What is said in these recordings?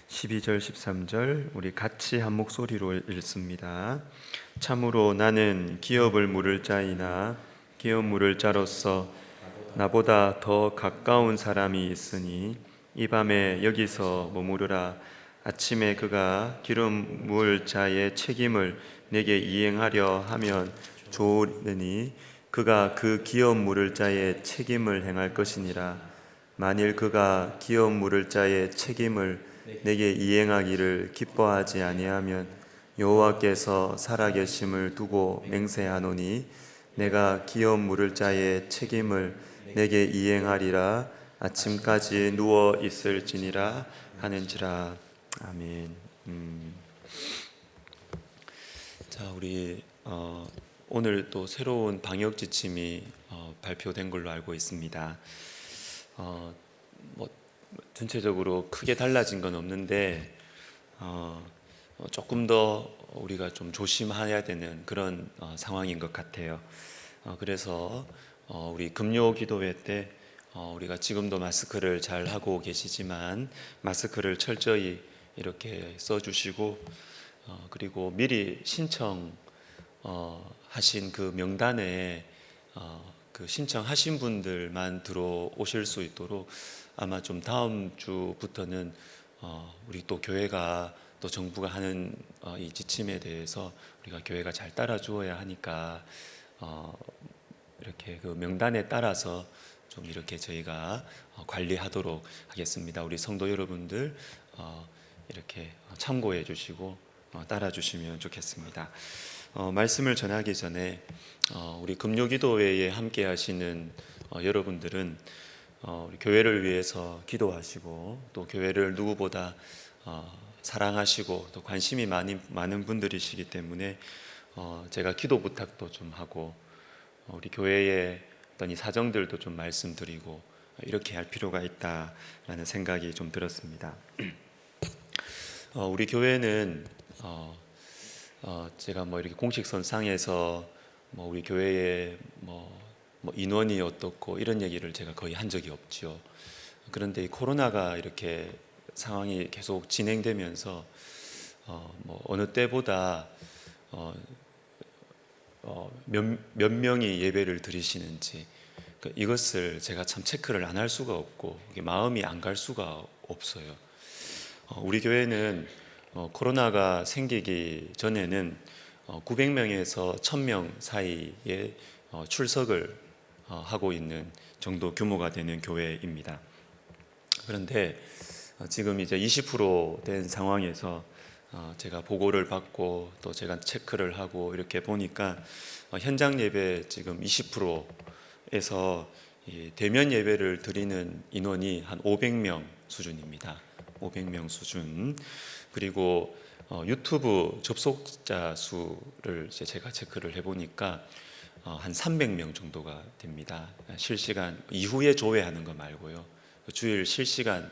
12절 13절 우리 같이 한 목소리로 읽습니다. 참으로 나는 기업을 물을 자이나 기업 물을 자로서 나보다 더 가까운 사람이 있으니 이 밤에 여기서 머무르라. 아침에 그가 기름 물 자의 책임을 내게 이행하려 하면 좋으니 그가 그 기업 물을 자의 책임을 행할 것이니라. 만일 그가 기업 물을 자의 책임을 내게 이행하기를 기뻐하지 아니하면 여호와께서 살아계심을 두고 맹세하노니 내가 기업 물을 자의 책임을 내게 이행하리라. 아침까지 누워 있을지니라 하는지라. 아멘. 자, 우리 오늘 또 새로운 방역 지침이 발표된 걸로 알고 있습니다. 뭐 전체적으로 크게 달라진 건 없는데 조금 더 우리가 좀 조심해야 되는 그런 상황인 것 같아요. 그래서 우리 금요 기도회 때 우리가 지금도 마스크를 잘 하고 계시지만 마스크를 철저히 이렇게 써주시고 그리고 미리 신청 하신 그 명단에 그 신청하신 분들만 들어오실 수 있도록 아마 좀 다음 주부터는 우리 또 교회가 또 정부가 하는 이 지침에 대해서 우리가 교회가 잘 따라 주어야 하니까 이렇게 그 명단에 따라서 좀 이렇게 저희가 관리하도록 하겠습니다. 우리 성도 여러분들 이렇게 참고해 주시고 따라 주시면 좋겠습니다. 말씀을 전하기 전에 우리 금요기도회에 함께 하시는 여러분들은 우리 교회를 위해서 기도하시고 또 교회를 누구보다 사랑하시고 또 관심이 많은 분들이시기 때문에 제가 기도 부탁도 좀 하고 우리 교회의 어떤 이 사정들도 좀 말씀드리고 이렇게 할 필요가 있다라는 생각이 좀 들었습니다. 우리 교회는 제가 뭐 이렇게 공식선상에서 뭐 우리 교회의 뭐 인원이 어떻고 이런 얘기를 제가 거의 한 적이 없죠. 그런데 이 코로나가 이렇게 상황이 계속 진행되면서 뭐 어느 때보다 몇 명이 예배를 드리시는지 이것을 제가 참 체크를 안 할 수가 없고 마음이 안 갈 수가 없어요. 우리 교회는 코로나가 생기기 전에는 900명에서 1000명 사이에 출석을 하고 있는 정도 규모가 되는 교회입니다. 그런데 지금 이제 20%된 상황에서 제가 보고를 받고 또 제가 체크를 하고 이렇게 보니까 현장 예배 지금 20%에서 대면 예배를 드리는 인원이 한 500명 수준입니다. 500명 수준. 그리고 유튜브 접속자 수를 제가 체크를 해보니까 한 300명 정도가 됩니다. 실시간 이후에 조회하는 거 말고요. 주일 실시간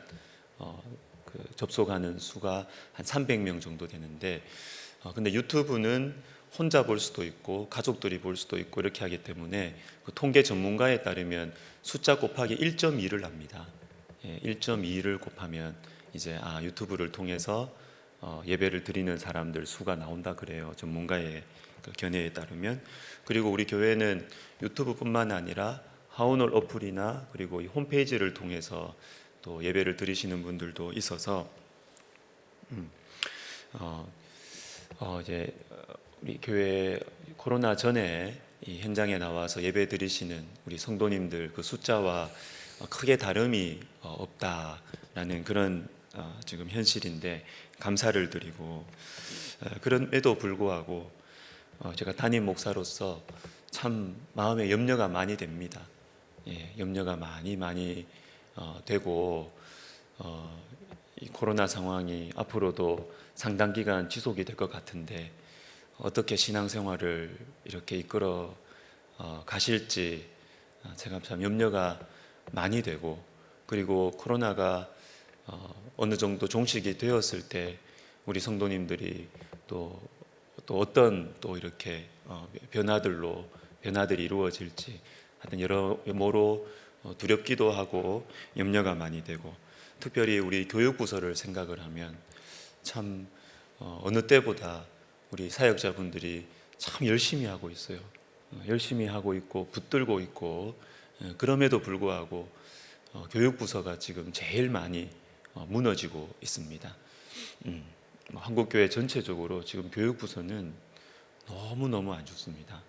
그 접속하는 수가 한 300명 정도 되는데 근데 유튜브는 혼자 볼 수도 있고 가족들이 볼 수도 있고 이렇게 하기 때문에 그 통계 전문가에 따르면 숫자 곱하기 1.2를 합니다. 1.2를 곱하면 이제 유튜브를 통해서 예배를 드리는 사람들 수가 나온다 그래요. 전문가의 그 견해에 따르면. 그리고 우리 교회는 유튜브뿐만 아니라 하우널 어플이나 그리고 이 홈페이지를 통해서 또 예배를 드리시는 분들도 있어서 이제 우리 교회 코로나 전에 이 현장에 나와서 예배 드리시는 우리 성도님들 그 숫자와 크게 다름이 없다라는 그런 지금 현실인데 감사를 드리고 그럼에도 불구하고 제가 담임 목사로서 참 마음에 염려가 많이 됩니다. 염려가 많이 되고 이 코로나 상황이 앞으로도 상당 기간 지속이 될 것 같은데 어떻게 신앙생활을 이렇게 이끌어 가실지 제가 참 염려가 많이 되고 그리고 코로나가 어느 정도 종식이 되었을 때 우리 성도님들이 또 어떤 또 이렇게 변화들이 이루어질지 하여튼 여러모로 두렵기도 하고 염려가 많이 되고 특별히 우리 교육부서를 생각을 하면 참 어느 때보다 우리 사역자분들이 참 열심히 하고 있어요. 열심히 하고 있고 붙들고 있고, 그럼에도 불구하고 교육부서가 지금 제일 많이 무너지고 있습니다. 한국교회 전체적으로 지금 교육부서는 너무너무 안 좋습니다.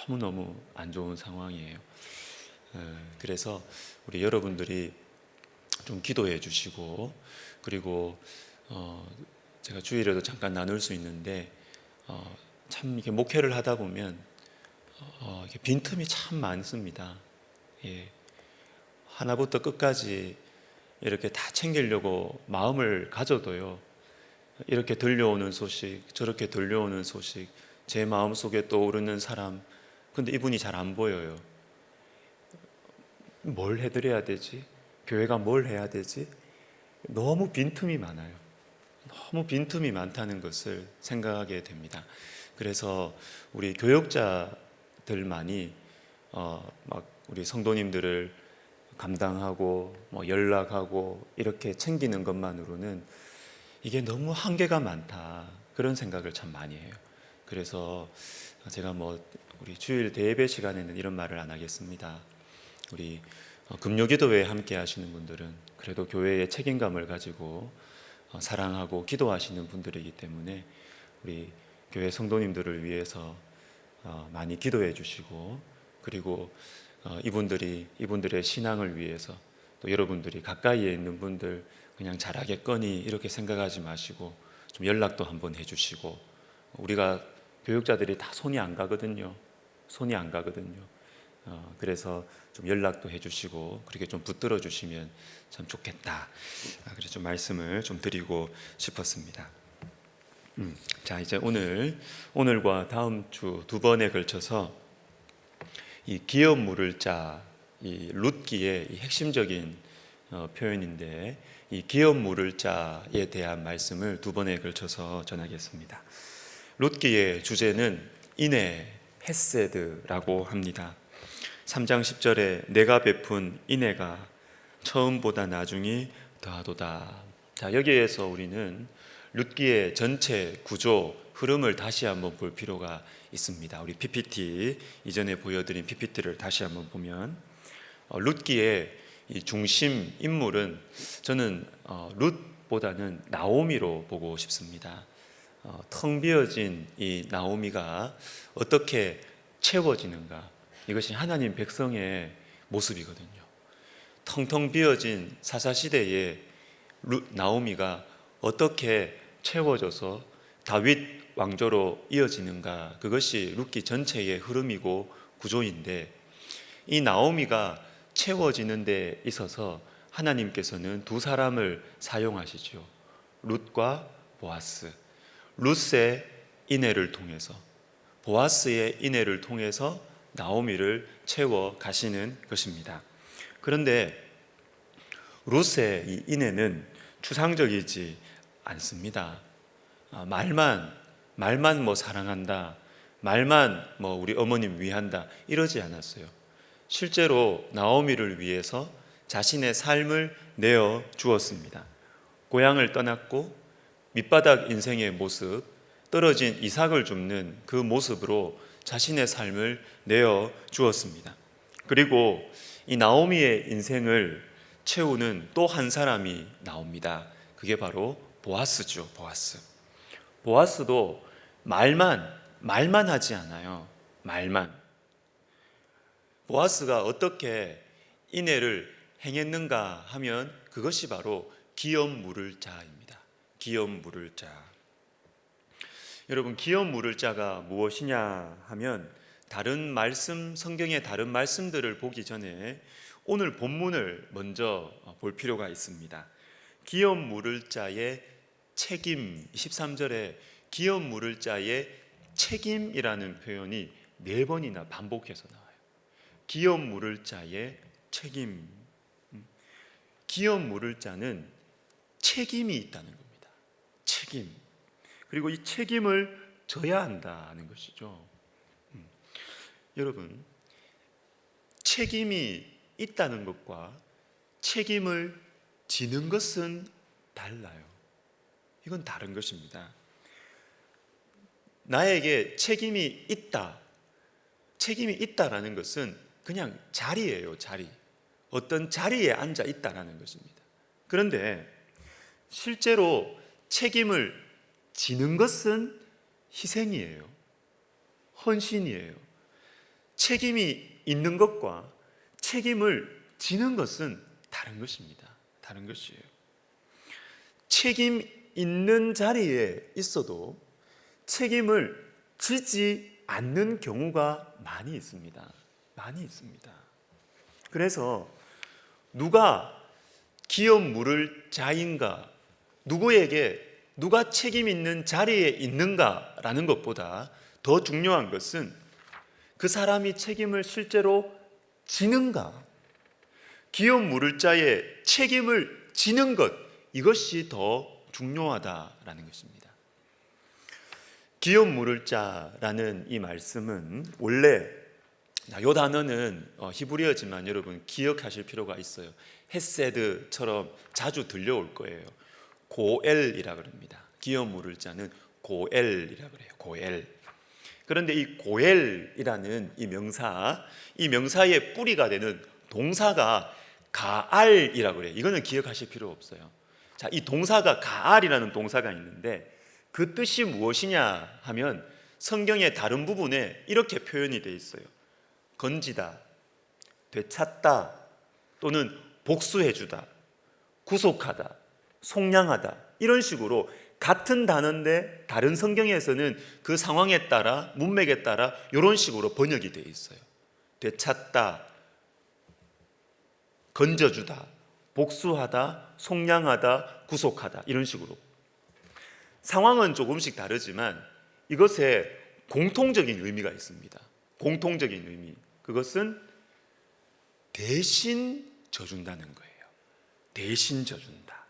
너무너무 안 좋은 상황이에요. 그래서 우리 여러분들이 좀 기도해 주시고, 그리고 제가 주일에도 잠깐 나눌 수 있는데 참 이렇게 목회를 하다 보면 이렇게 빈틈이 참 많습니다. 예. 하나부터 끝까지 이렇게 다 챙기려고 마음을 가져도요, 이렇게 들려오는 소식, 저렇게 들려오는 소식, 제 마음속에 떠오르는 사람, 근데 이분이 잘 안 보여요. 뭘 해드려야 되지? 교회가 뭘 해야 되지? 너무 빈틈이 많아요. 너무 빈틈이 많다는 것을 생각하게 됩니다. 그래서 우리 교역자들만이 막 우리 성도님들을 감당하고 연락하고 이렇게 챙기는 것만으로는 이게 너무 한계가 많다, 그런 생각을 참 많이 해요. 그래서 제가 우리 주일 대예배 시간에는 이런 말을 안 하겠습니다. 우리 금요기도회에 함께 하시는 분들은 그래도 교회의 책임감을 가지고 사랑하고 기도하시는 분들이기 때문에 우리 교회 성도님들을 위해서 많이 기도해 주시고, 그리고 이분들의 신앙을 위해서 또 여러분들이 가까이에 있는 분들 그냥 잘하겠거니 이렇게 생각하지 마시고 좀 연락도 한번 해주시고, 우리가 교육자들이 다 손이 안 가거든요. 그래서 좀 연락도 해주시고 그렇게 좀 붙들어 주시면 참 좋겠다. 그래서 좀 말씀을 좀 드리고 싶었습니다. 자, 이제 오늘과 다음 주 두 번에 걸쳐서 이 기업 물을 자, 이 룻기의 이 핵심적인 표현인데, 이 기업 물을 자에 대한 말씀을 두 번에 걸쳐서 전하겠습니다. 룻기의 주제는 인애, 헤세드라고 합니다. 3장 10절에 내가 베푼 인애가 처음보다 나중이 더하도다. 자, 여기에서 우리는 룻기의 전체 구조, 흐름을 다시 한번 볼 필요가 있습니다. 우리 PPT, 이전에 보여드린 PPT를 다시 한번 보면 룻기의 이 중심 인물은 저는 룻보다는 나오미로 보고 싶습니다. 텅 비어진 이 나오미가 어떻게 채워지는가, 이것이 하나님 백성의 모습이거든요. 텅텅 비어진 사사시대의 나오미가 어떻게 채워져서 다윗 왕조로 이어지는가, 그것이 룻기 전체의 흐름이고 구조인데, 이 나오미가 채워지는 데 있어서 하나님께서는 두 사람을 사용하시죠. 룻과 보아스. 룻의 인애를 통해서, 보아스의 인애를 통해서 나오미를 채워 가시는 것입니다. 그런데 룻의 이 인애는 추상적이지 않습니다. 말만 사랑한다, 말만 우리 어머님 위한다, 이러지 않았어요. 실제로 나오미를 위해서 자신의 삶을 내어 주었습니다. 고향을 떠났고 밑바닥 인생의 모습, 떨어진 이삭을 줍는 그 모습으로 자신의 삶을 내어 주었습니다. 그리고 이 나오미의 인생을 채우는 또 한 사람이 나옵니다. 그게 바로 보아스죠. 보아스도 말만 하지 않아요. 보아스가 어떻게 인애를 행했는가 하면 그것이 바로 기업 물을 자입니다. 기업 물을 자. 여러분, 기업 물을 자가 무엇이냐 하면 성경의 다른 말씀들을 보기 전에 오늘 본문을 먼저 볼 필요가 있습니다. 기업 물을 자의 책임, 13절에 기업 물을 자의 책임이라는 표현이 4번이나 반복해서 나와요. 기업 물을 자의 책임. 기업 물을 자는 책임이 있다는 겁니다. 책임. 그리고 이 책임을 져야 한다는 것이죠. 여러분, 책임이 있다는 것과 책임을 지는 것은 달라요. 이건 다른 것입니다. 나에게 책임이 있다라는 것은 그냥 자리예요, 자리. 어떤 자리에 앉아 있다라는 것입니다. 그런데 실제로 책임을 지는 것은 희생이에요. 헌신이에요. 책임이 있는 것과 책임을 지는 것은 다른 것입니다. 다른 것이에요. 책임 있는 자리에 있어도 책임을 지지 않는 경우가 많이 있습니다. 많이 있습니다. 그래서 누가 기업 물을 자인가, 누가 책임 있는 자리에 있는가라는 것보다 더 중요한 것은 그 사람이 책임을 실제로 지는가, 기업 물을 자의 책임을 지는 것, 이것이 더 중요하다라는 것입니다. 기업 물을 자라는 이 말씀은 원래 이 단어는 히브리어지만 여러분 기억하실 필요가 있어요. 헤세드처럼 자주 들려올 거예요. 고엘이라 그럽니다. 기업 물을 자는 고엘이라 그래요. 고엘. 그런데 이 고엘이라는 이 명사의 뿌리가 되는 동사가 가알이라 그래요. 이거는 기억하실 필요 없어요. 자, 이 동사가 가알이라는 동사가 있는데 그 뜻이 무엇이냐 하면 성경의 다른 부분에 이렇게 표현이 되어 있어요. 건지다, 되찾다, 또는 복수해주다, 구속하다, 속량하다, 이런 식으로 같은 단어인데 다른 성경에서는 그 상황에 따라, 문맥에 따라 이런 식으로 번역이 되어 있어요. 되찾다, 건져주다, 복수하다, 속량하다, 구속하다, 이런 식으로. 상황은 조금씩 다르지만 이것에 공통적인 의미가 있습니다. 공통적인 의미. 그것은 대신 져준다는 거예요. 대신 져준다.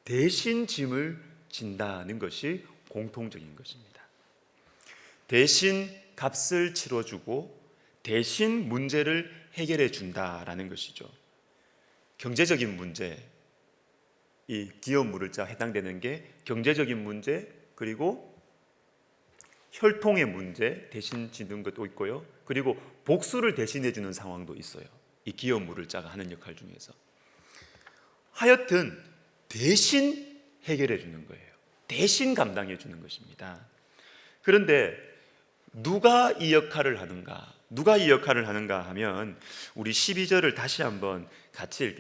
대신 짐을 진다는 것이 공통적인 것입니다. 대신 값을 치러주고 대신 문제를 해결해 준다라는 것이죠. 경제적인 문제, 이 기업 물을 자 해당되는 게 경제적인 문제, 그리고 혈통의 문제 대신 지는 것도 있고요. 그리고 복수를 대신해 주는 상황도 있어요. 이 기업 물을 자가 하는 역할 중에서. 하여튼 대신 해결해 주는 거예요. 대신 감당해 주는 것입니다. 그런데 누가 이 역할을 하는가? 누가 이 역할을 하는가 하면 우리 12절을 다시 한번 같이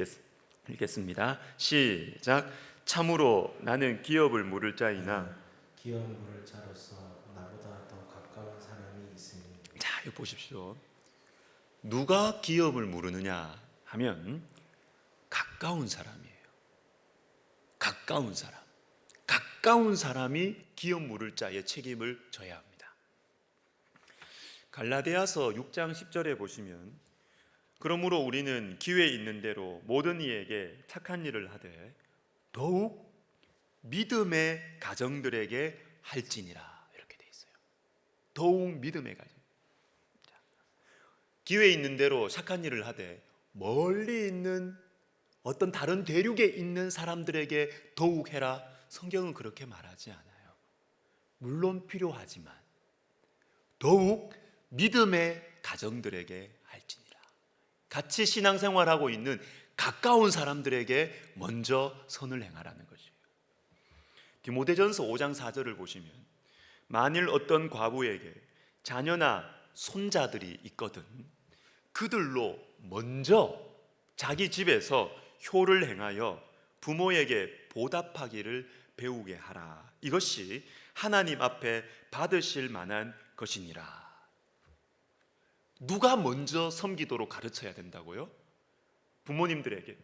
읽겠습니다. 시작. 참으로 나는 기업을 물을 자이나 기업 물을 자로서 나보다 더 가까운 사람이 있으니. 자, 이거 보십시오. 누가 기업을 물으느냐 하면 가까운 사람이에요. 가까운 사람. 가까운 사람이 기업 물을 자의 책임을 져야 합니다. 갈라디아서 6장 10절에 보시면 그러므로 우리는 기회 있는 대로 모든 이에게 착한 일을 하되 더욱 믿음의 가정들에게 할지니라, 이렇게 돼 있어요. 더욱 믿음의 가정. 기회 있는 대로 착한 일을 하되 멀리 있는 어떤 다른 대륙에 있는 사람들에게 더욱 해라. 성경은 그렇게 말하지 않아요. 물론 필요하지만 더욱 믿음의 가정들에게 할지니라. 같이 신앙생활하고 있는 가까운 사람들에게 먼저 선을 행하라는 것이에요. 디모데전서 5장 4절을 보시면 만일 어떤 과부에게 자녀나 손자들이 있거든 그들로 먼저 자기 집에서 효를 행하여 부모에게 보답하기를 배우게 하라. 이것이 하나님 앞에 받으실 만한 것이니라. 누가 먼저 섬기도록 가르쳐야 된다고요? 부모님들에게.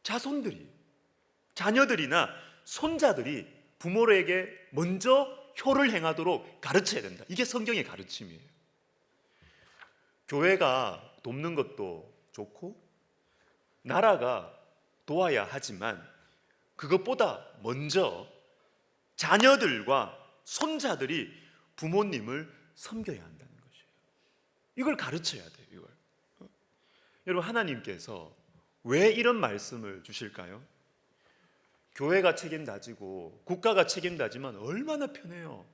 자손들이, 자녀들이나 손자들이 부모에게 먼저 효를 행하도록 가르쳐야 된다. 이게 성경의 가르침이에요. 교회가 돕는 것도 좋고 나라가 도와야 하지만 그것보다 먼저 자녀들과 손자들이 부모님을 섬겨야 한다는 것이에요. 이걸 가르쳐야 돼요. 이걸. 여러분, 하나님께서 왜 이런 말씀을 주실까요? 교회가 책임다지고 국가가 책임다지만 얼마나 편해요.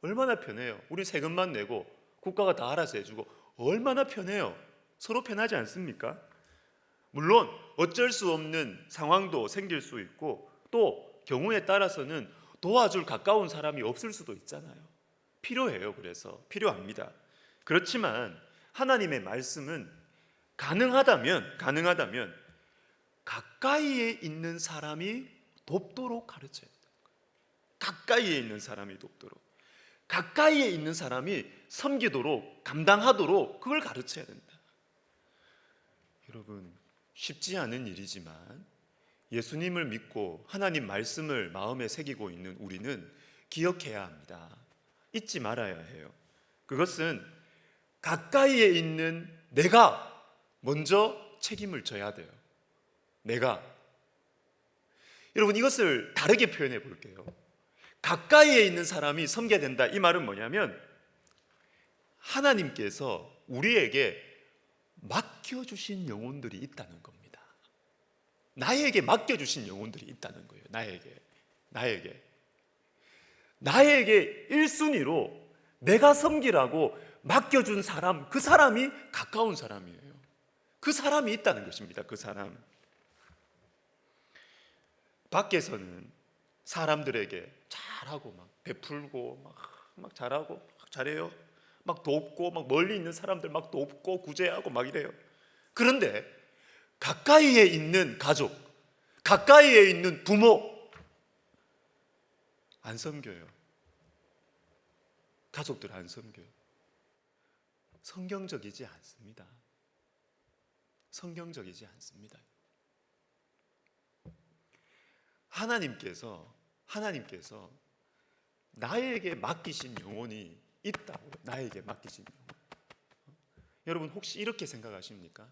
얼마나 편해요. 우리 세금만 내고 국가가 다 알아서 해주고 얼마나 편해요. 서로 편하지 않습니까? 물론 어쩔 수 없는 상황도 생길 수 있고 또 경우에 따라서는 도와줄 가까운 사람이 없을 수도 있잖아요. 필요해요. 그래서 필요합니다. 그렇지만 하나님의 말씀은 가능하다면 가까이에 있는 사람이 돕도록 가르쳐야 돼요. 가까이에 있는 사람이 돕도록, 가까이에 있는 사람이 섬기도록, 감당하도록 그걸 가르쳐야 된다. 여러분, 쉽지 않은 일이지만 예수님을 믿고 하나님 말씀을 마음에 새기고 있는 우리는 기억해야 합니다. 잊지 말아야 해요. 그것은 가까이에 있는 내가 먼저 책임을 져야 돼요. 내가. 여러분, 이것을 다르게 표현해 볼게요. 가까이에 있는 사람이 섬겨야 된다. 이 말은 뭐냐면 하나님께서 우리에게 맡겨주신 영혼들이 있다는 겁니다. 나에게 맡겨주신 영혼들이 있다는 거예요. 나에게 1순위로 내가 섬기라고 맡겨준 사람, 그 사람이 가까운 사람이에요. 그 사람이 있다는 것입니다. 그 사람. 밖에서는 사람들에게 잘하고 막 베풀고 막 잘하고 막 잘해요. 막 돕고 막 멀리 있는 사람들 막 돕고 구제하고 막 이래요. 그런데 가까이에 있는 가족, 가까이에 있는 부모 안 섬겨요. 가족들 안 섬겨요. 성경적이지 않습니다. 성경적이지 않습니다. 하나님께서 나에게 맡기신 영혼이 있다고. 나에게 맡기신 영혼. 여러분, 혹시 이렇게 생각하십니까?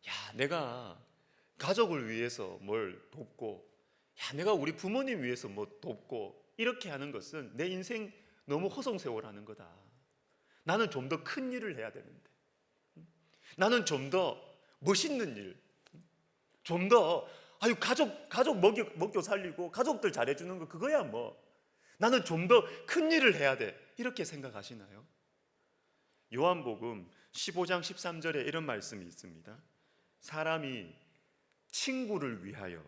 야, 내가 가족을 위해서 뭘 돕고, 야, 내가 우리 부모님 위해서 뭐 돕고, 이렇게 하는 것은 내 인생 너무 허송세월하는 거다. 나는 좀 더 큰 일을 해야 되는데, 나는 좀 더 멋있는 일, 좀 더 가족 먹여 살리고 가족들 잘해주는 거 그거야 뭐. 나는 좀 더 큰 일을 해야 돼. 이렇게 생각하시나요? 요한복음 15장 13절에 이런 말씀이 있습니다. 사람이 친구를 위하여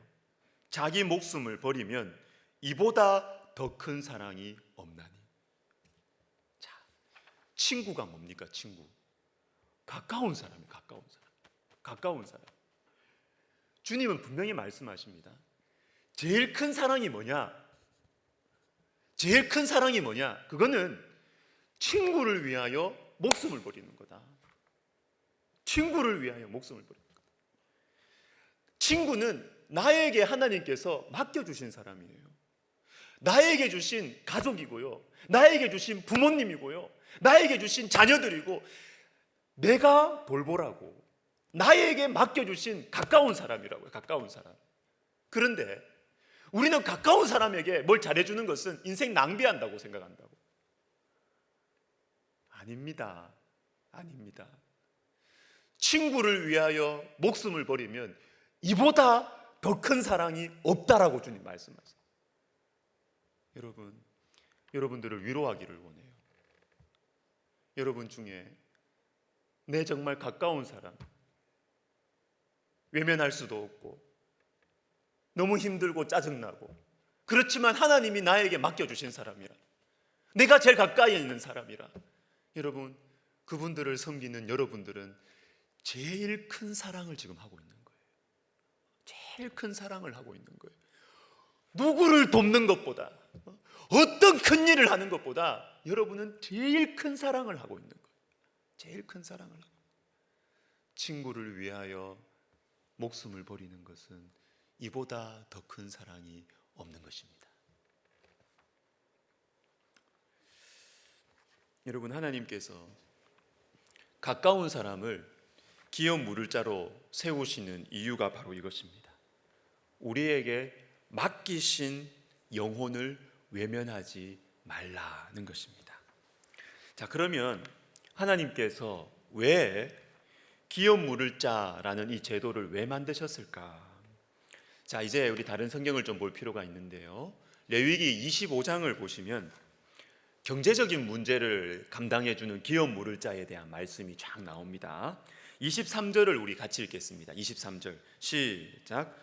자기 목숨을 버리면 이보다 더 큰 사랑이 없나니. 자, 친구가 뭡니까? 친구. 가까운 사람이 가까운 사람. 주님은 분명히 말씀하십니다. 제일 큰 사랑이 뭐냐? 제일 큰 사랑이 뭐냐? 그거는 친구를 위하여 목숨을 버리는 거다. 친구를 위하여 목숨을 버리는 거다. 친구는 나에게 하나님께서 맡겨주신 사람이에요. 나에게 주신 가족이고요, 나에게 주신 부모님이고요, 나에게 주신 자녀들이고, 내가 돌보라고 나에게 맡겨주신 가까운 사람이라고요. 가까운 사람. 그런데 우리는 가까운 사람에게 뭘 잘해주는 것은 인생 낭비한다고 생각한다고. 아닙니다. 친구를 위하여 목숨을 버리면 이보다 더 큰 사랑이 없다라고 주님 말씀하세요. 여러분들을 위로하기를 원해요. 여러분 중에 내 정말 가까운 사람, 외면할 수도 없고 너무 힘들고 짜증나고, 그렇지만 하나님이 나에게 맡겨주신 사람이라, 내가 제일 가까이 있는 사람이라, 여러분, 그분들을 섬기는 여러분들은 제일 큰 사랑을 지금 하고 있는 거예요. 제일 큰 사랑을 하고 있는 거예요. 누구를 돕는 것보다, 어떤 큰 일을 하는 것보다 여러분은 제일 큰 사랑을 하고 있는 거예요. 제일 큰 사랑을 하고. 친구를 위하여 목숨을 버리는 것은 이보다 더 큰 사랑이 없는 것입니다. 여러분, 하나님께서 가까운 사람을 기업 물을 자로 세우시는 이유가 바로 이것입니다. 우리에게 맡기신 영혼을 외면하지 말라는 것입니다. 자, 그러면 하나님께서 왜 기업 물을 자라는 이 제도를 왜 만드셨을까? 자, 이제 우리 다른 성경을 좀 볼 필요가 있는데요. 레위기 25장을 보시면 경제적인 문제를 감당해 주는 기업 물을 자에 대한 말씀이 쫙 나옵니다. 23절을 우리 같이 읽겠습니다. 23절 시작.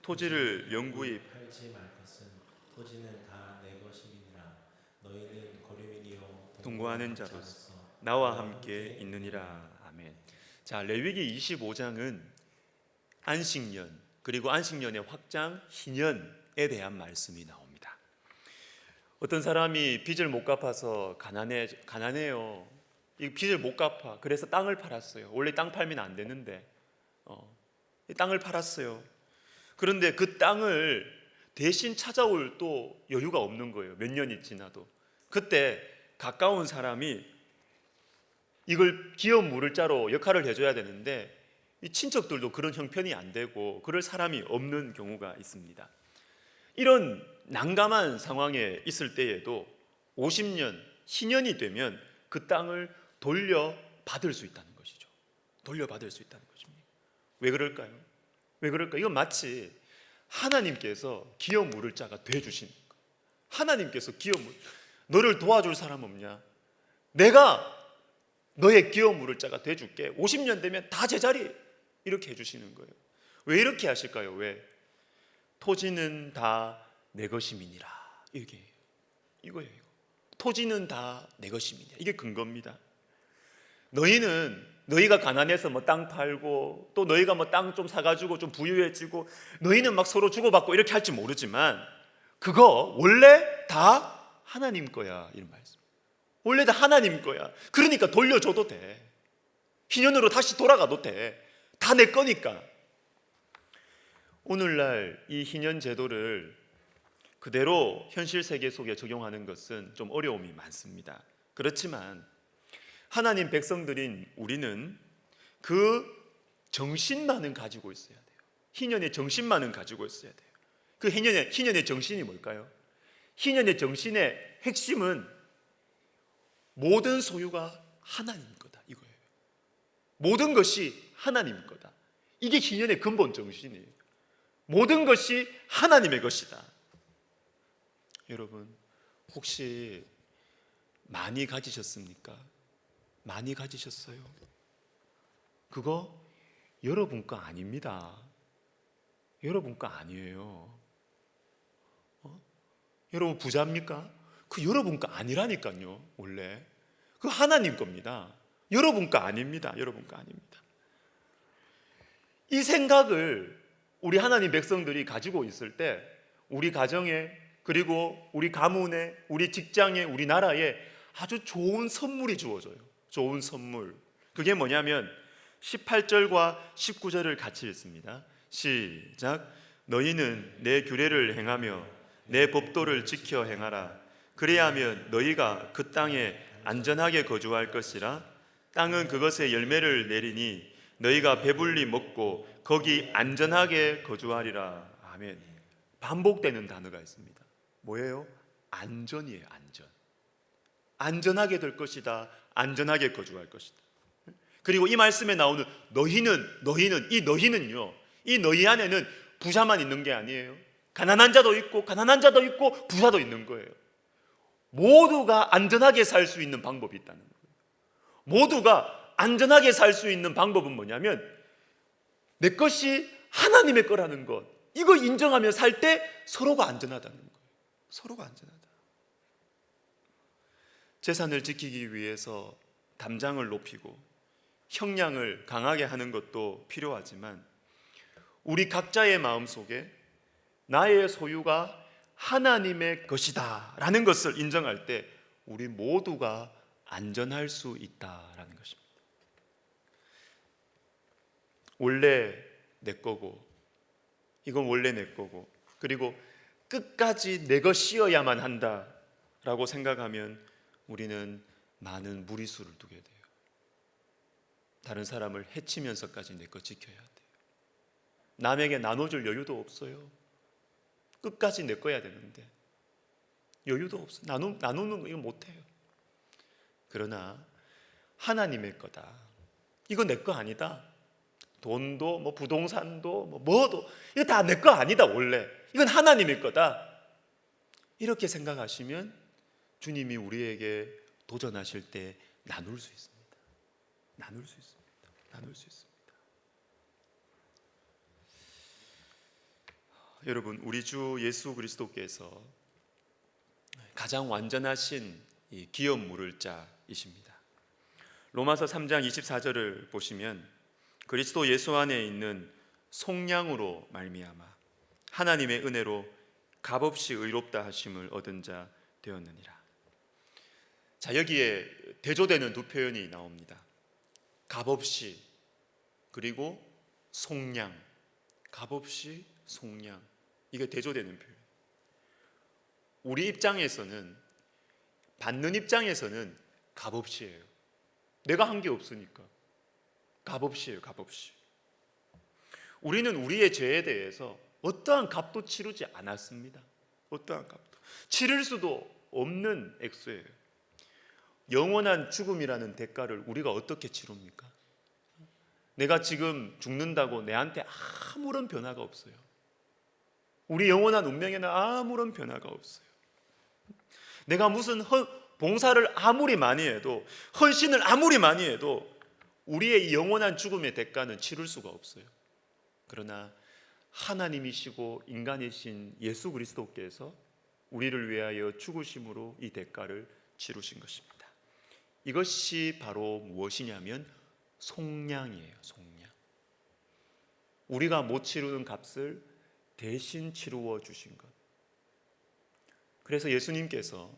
토지를 영구히 팔지 말 것은 토지는 다 내 것임이니라. 너희는 거류민이요 동거하는 자로서 나와 함께 있느니라. 아멘. 자, 레위기 25장은 안식년 그리고 안식년의 확장 희년에 대한 말씀이 나옵니다. 어떤 사람이 빚을 못 갚아서 가난해요. 이 빚을 못 갚아. 그래서 땅을 팔았어요. 원래 땅 팔면 안 되는데 이 땅을 팔았어요. 그런데 그 땅을 대신 찾아올 또 여유가 없는 거예요. 몇 년이 지나도. 그때 가까운 사람이 이걸 기업 물을 자로 역할을 해줘야 되는데 이 친척들도 그런 형편이 안 되고 그럴 사람이 없는 경우가 있습니다. 이런 난감한 상황에 있을 때에도 50년, 희년이 되면 그 땅을 돌려받을 수 있다는 것이죠. 돌려받을 수 있다는 것입니다. 왜 그럴까요? 왜 그럴까요? 이건 마치 하나님께서 기업 물을 자가 되어주시는 거예요. 하나님께서 너를 도와줄 사람 없냐? 내가 너의 기업 물을 자가 돼줄게. 50년 되면 다 제자리 이렇게 해주시는 거예요. 왜 이렇게 하실까요? 왜? 토지는 다 내 것임이니라. 이거예요. 토지는 다 내 것임이니라. 이게 근거입니다. 너희가 가난해서 뭐 땅 팔고 또 너희가 뭐 땅 좀 사가지고 좀 부유해지고 너희는 막 서로 주고받고 이렇게 할지 모르지만 그거 원래 다 하나님 거야. 이런 말씀. 원래 다 하나님 거야. 그러니까 돌려줘도 돼. 희년으로 다시 돌아가도 돼. 다 내 거니까. 오늘날 이 희년 제도를 그대로 현실 세계 속에 적용하는 것은 좀 어려움이 많습니다. 그렇지만 하나님 백성들인 우리는 그 정신만은 가지고 있어야 돼요. 희년의 정신만은 가지고 있어야 돼요. 그 희년의 정신이 뭘까요? 희년의 정신의 핵심은 모든 소유가 하나님 거다 이거예요. 모든 것이 하나님 거다. 이게 희년의 근본 정신이에요. 모든 것이 하나님의 것이다. 여러분, 혹시 많이 가지셨습니까? 많이 가지셨어요? 그거 여러분 거 아닙니다. 여러분 거 아니에요. 여러분 부자입니까? 그 여러분 거 아니라니까요. 원래 그 하나님 겁니다. 여러분 거 아닙니다. 여러분 거 아닙니다. 이 생각을 우리 하나님 백성들이 가지고 있을 때 우리 가정에 그리고 우리 가문에 우리 직장에 우리 나라에 아주 좋은 선물이 주어져요. 좋은 선물. 그게 뭐냐면 18절과 19절을 같이 읽습니다. 시작. 너희는 내 규례를 행하며 내 법도를 지켜 행하라. 그래야 하면 너희가 그 땅에 안전하게 거주할 것이라. 땅은 그것의 열매를 내리니 너희가 배불리 먹고 거기 안전하게 거주하리라. 아멘. 반복되는 단어가 있습니다. 뭐예요? 안전이에요. 안전. 안전하게 될 것이다. 안전하게 거주할 것이다. 그리고 이 말씀에 나오는 너희는 이 너희는요. 이 너희 안에는 부자만 있는 게 아니에요. 가난한 자도 있고 부자도 있는 거예요. 모두가 안전하게 살 수 있는 방법이 있다는 거예요. 모두가 안전하게 살 수 있는 방법은 뭐냐면 내 것이 하나님의 거라는 것. 이거 인정하며 살 때 서로가 안전하다는 거예요. 서로가 안전하다. 재산을 지키기 위해서 담장을 높이고 형량을 강하게 하는 것도 필요하지만 우리 각자의 마음속에 나의 소유가 하나님의 것이다 라는 것을 인정할 때 우리 모두가 안전할 수 있다라는 것입니다. 원래 내 거고 이건 원래 내 거고 그리고 끝까지 내 것이어야만 한다라고 생각하면 우리는 많은 무리수를 두게 돼요. 다른 사람을 해치면서까지 내 것 지켜야 돼요. 남에게 나눠줄 여유도 없어요. 끝까지 내 거야 되는데 여유도 없어. 나누는 거 이거 못해요. 그러나 하나님의 거다. 이거 내 거 아니다. 돈도 뭐 부동산도 뭐도 이거 다 내 거 아니다. 원래 이건 하나님의 거다. 이렇게 생각하시면 주님이 우리에게 도전하실 때 나눌 수 있습니다. 나눌 수 있습니다. 나눌 수 있습니다. 여러분, 우리 주 예수 그리스도께서 가장 완전하신 이 기업 물을 자이십니다. 로마서 3장 24절을 보시면 그리스도 예수 안에 있는 속량으로 말미암아 하나님의 은혜로 값없이 의롭다 하심을 얻은 자 되었느니라. 자, 여기에 대조되는 두 표현이 나옵니다. 값없이 그리고 속량. 값없이 속량. 이게 대조되는 표현. 우리 입장에서는, 받는 입장에서는 값없이예요. 내가 한 게 없으니까 값없이예요. 값없이. 우리는 우리의 죄에 대해서 어떠한 값도 치르지 않았습니다. 어떠한 값도 치를 수도 없는 액수예요. 영원한 죽음이라는 대가를 우리가 어떻게 치릅니까? 내가 지금 죽는다고 내한테 아무런 변화가 없어요. 우리 영원한 운명에는 아무런 변화가 없어요. 내가 무슨 봉사를 아무리 많이 해도, 헌신을 아무리 많이 해도 우리의 영원한 죽음의 대가는 치를 수가 없어요. 그러나 하나님이시고 인간이신 예수 그리스도께서 우리를 위하여 죽으심으로 이 대가를 치르신 것입니다. 이것이 바로 무엇이냐면 속량이에요. 속량. 우리가 못 치르는 값을 대신 치루어 주신 것. 그래서 예수님께서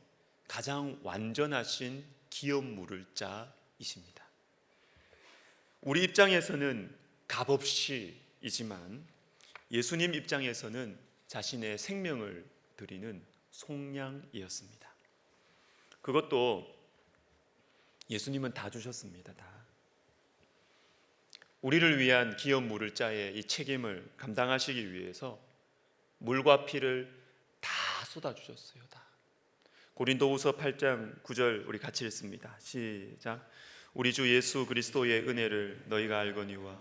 가장 완전하신 기업 물을 자이십니다. 우리 입장에서는 값없이이지만 예수님 입장에서는 자신의 생명을 드리는 속량이었습니다. 그것도 예수님은 다 주셨습니다. 다. 우리를 위한 기업 물을 자의 이 책임을 감당하시기 위해서 물과 피를 다 쏟아주셨어요. 다. 고린도후서 8장 9절 우리 같이 읽습니다. 시작. 우리 주 예수 그리스도의 은혜를 너희가 알거니와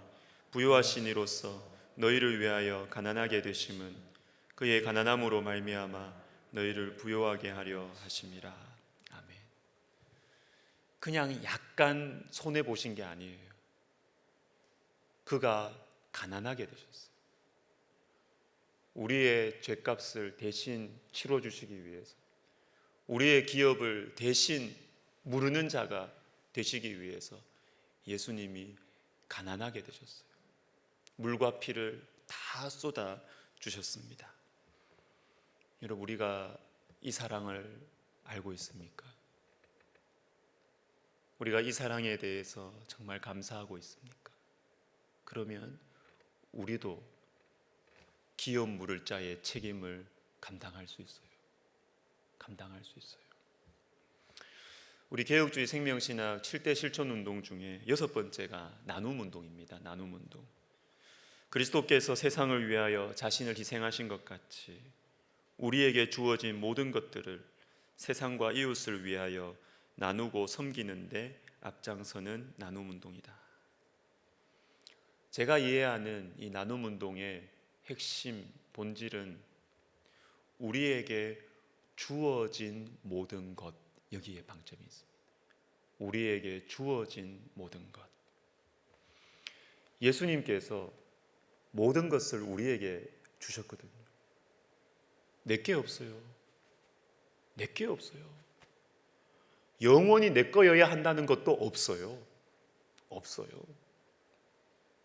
부요하신 이로써 너희를 위하여 가난하게 되심은 그의 가난함으로 말미암아 너희를 부요하게 하려 하심이라. 아멘. 그냥 약간 손해 보신 게 아니에요. 그가 가난하게 되셨어요. 우리의 죄값을 대신 치러주시기 위해서, 우리의 기업을 대신 무르는 자가 되시기 위해서 예수님이 가난하게 되셨어요. 물과 피를 다 쏟아 주셨습니다. 여러분, 우리가 이 사랑을 알고 있습니까? 우리가 이 사랑에 대해서 정말 감사하고 있습니까? 그러면 우리도 기업 물을 자의 책임을 감당할 수 있어요. 감당할 수 있어요. 우리 개혁주의 생명신학 7대 실천운동 중에 6번째가 나눔운동입니다. 나눔운동. 그리스도께서 세상을 위하여 자신을 희생하신 것 같이 우리에게 주어진 모든 것들을 세상과 이웃을 위하여 나누고 섬기는데 앞장서는 나눔운동이다. 제가 이해하는 이 나눔운동의 핵심, 본질은 우리에게 주어진 모든 것, 여기에 방점이 있습니다. 우리에게 주어진 모든 것. 예수님께서 모든 것을 우리에게 주셨거든요. 내게 없어요. 내게 없어요. 영원히 내 거여야 한다는 것도 없어요. 없어요.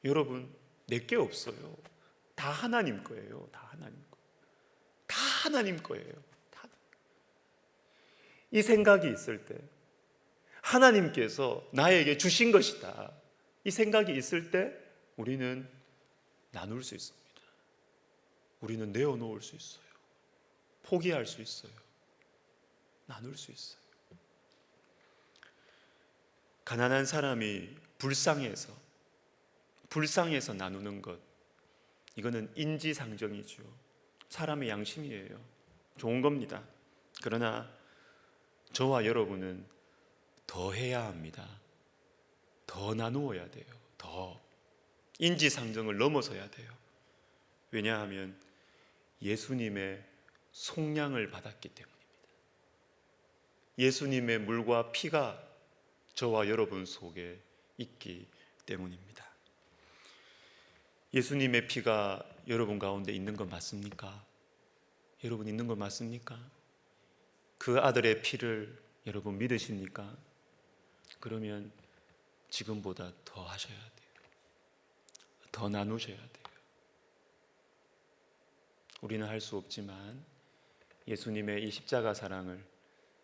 여러분, 내게 없어요. 다 하나님 거예요. 다 하나님 거. 다 하나님 거예요. 다. 이 생각이 있을 때, 하나님께서 나에게 주신 것이다. 이 생각이 있을 때 우리는 나눌 수 있습니다. 우리는 내어놓을 수 있어요. 포기할 수 있어요. 나눌 수 있어요. 가난한 사람이 불쌍해서 나누는 것, 이거는 인지상정이죠. 사람의 양심이에요. 좋은 겁니다. 그러나 저와 여러분은 더 해야 합니다. 더 나누어야 돼요. 더. 인지상정을 넘어서야 돼요. 왜냐하면 예수님의 속량을 받았기 때문입니다. 예수님의 물과 피가 저와 여러분 속에 있기 때문입니다. 예수님의 피가 여러분 가운데 있는 건 맞습니까? 여러분 있는 건 맞습니까? 그 아들의 피를 여러분 믿으십니까? 그러면 지금보다 더 하셔야 돼요. 더 나누셔야 돼요. 우리는 할 수 없지만 예수님의 이 십자가 사랑을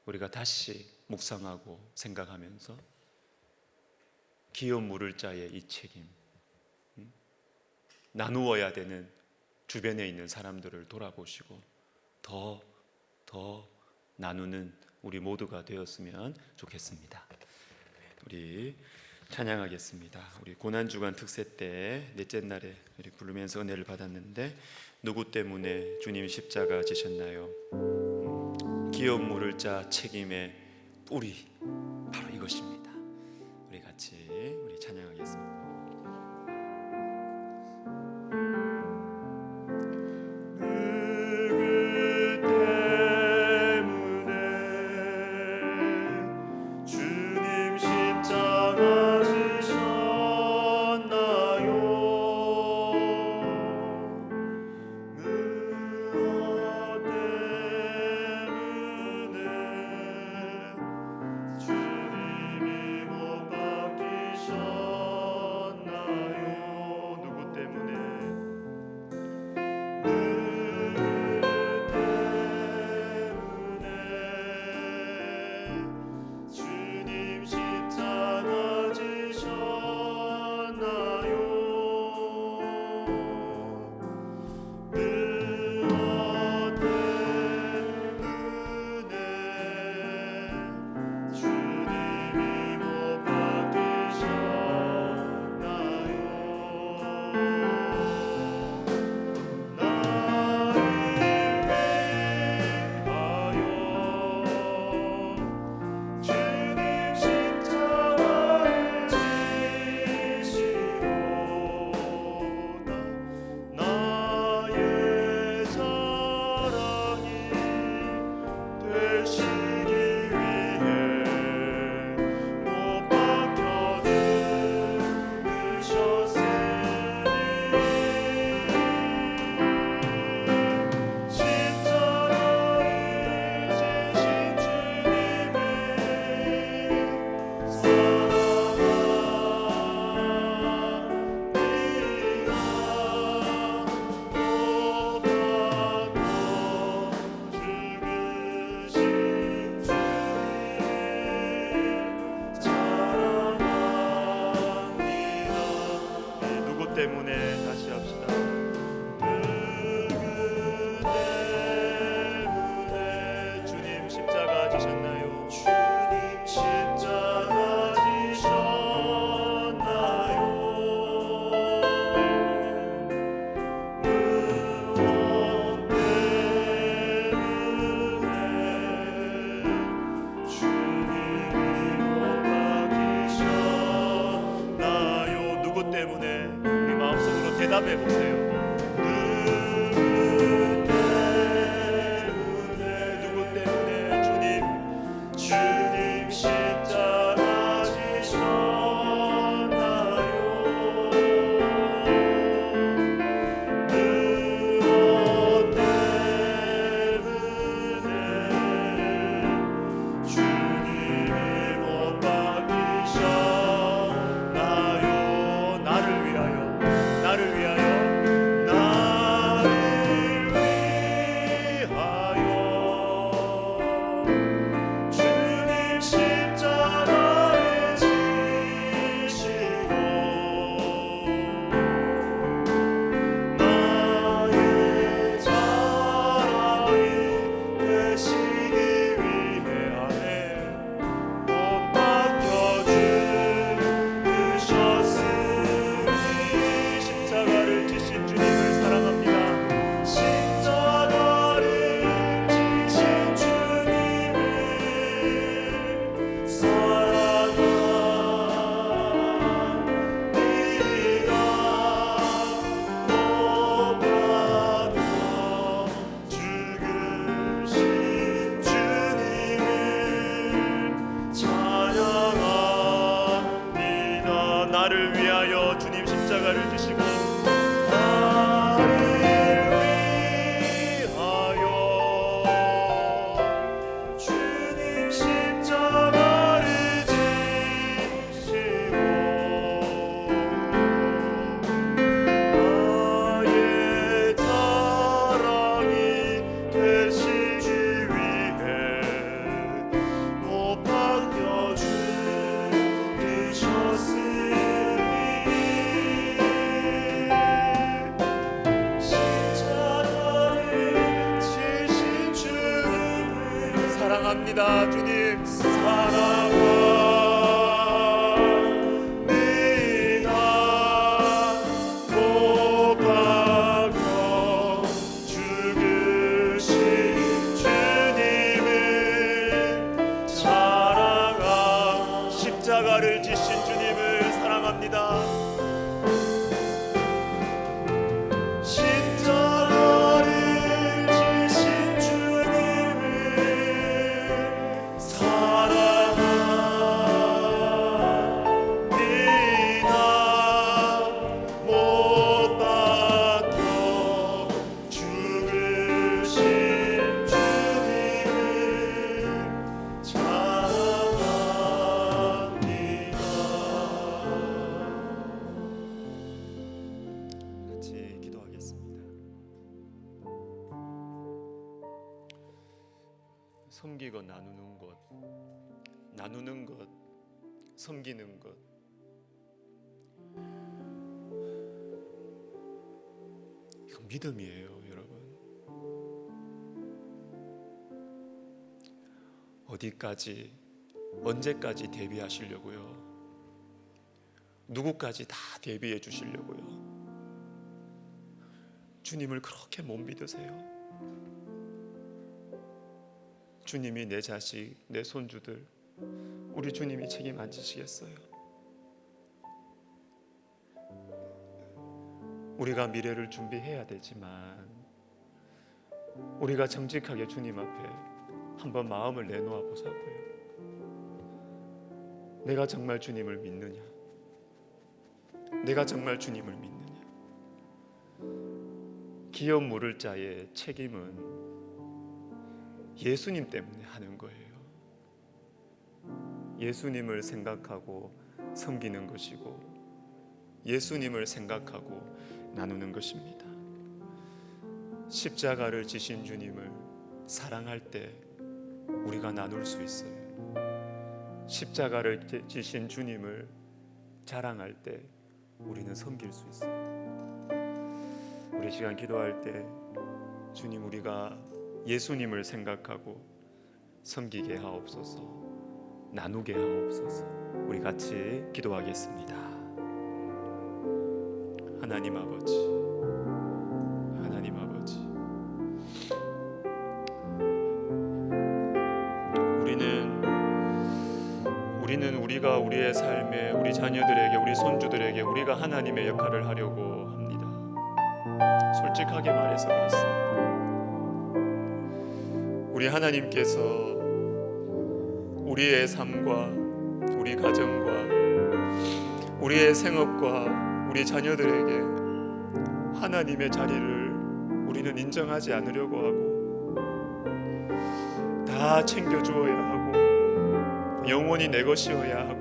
우리가 다시 묵상하고 생각하면서 기업 물을 자의 이 책임, 나누어야 되는 주변에 있는 사람들을 돌아보시고 더 나누는 우리 모두가 되었으면 좋겠습니다. 우리 찬양하겠습니다. 우리 고난주간 특세 때 넷째 날에 우리 부르면서 은혜를 받았는데 누구 때문에 주님 십자가 지셨나요? 기업 물을 자 책임의 뿌리 바로 이것입니다. 우리 같이 우리 찬양하겠습니다. 주님이 못 박히셨나요? 사랑합니다. 주님 십자가를 지신 주님을 사랑합니다. 십자가를 지신 주님을 사랑합니다. 못 박혀 죽으신 주님을 같이 기도하겠습니다. 섬기고 나누는 것, 섬기는 것, 이건 믿음이에요, 여러분. 어디까지, 언제까지 대비하시려고요? 누구까지 다 대비해 주시려고요? 주님을 그렇게 못 믿으세요? 주님이 내 자식, 내 손주들, 우리 주님이 책임 안 지시겠어요? 우리가 미래를 준비해야 되지만 우리가 정직하게 주님 앞에 한번 마음을 내놓아 보자고요. 내가 정말 주님을 믿느냐? 내가 정말 주님을 믿느냐? 기업 물을 자의 책임은 예수님 때문에 하는 거예요. 예수님을 생각하고 섬기는 것이고 예수님을 생각하고 나누는 것입니다. 십자가를 지신 주님을 사랑할 때 우리가 나눌 수 있어요. 십자가를 지신 주님을 자랑할 때 우리는 섬길 수 있어요. 우리 시간 기도할 때 주님, 우리가 예수님을 생각하고 섬기게 하옵소서, 나누게 하옵소서. 우리 같이 기도하겠습니다. 하나님 아버지, 하나님 아버지, 우리는 우리가 우리의 삶에, 우리 자녀들에게, 우리 손주들에게 우리가 하나님의 역할을 하려고 합니다. 솔직하게 말해서 그렇습니다. 우리 하나님께서 우리의 삶과 우리 가정과 우리의 생업과 우리 자녀들에게 하나님의 자리를 우리는 인정하지 않으려고 하고 다 챙겨주어야 하고 영원히 내 것이어야 하고,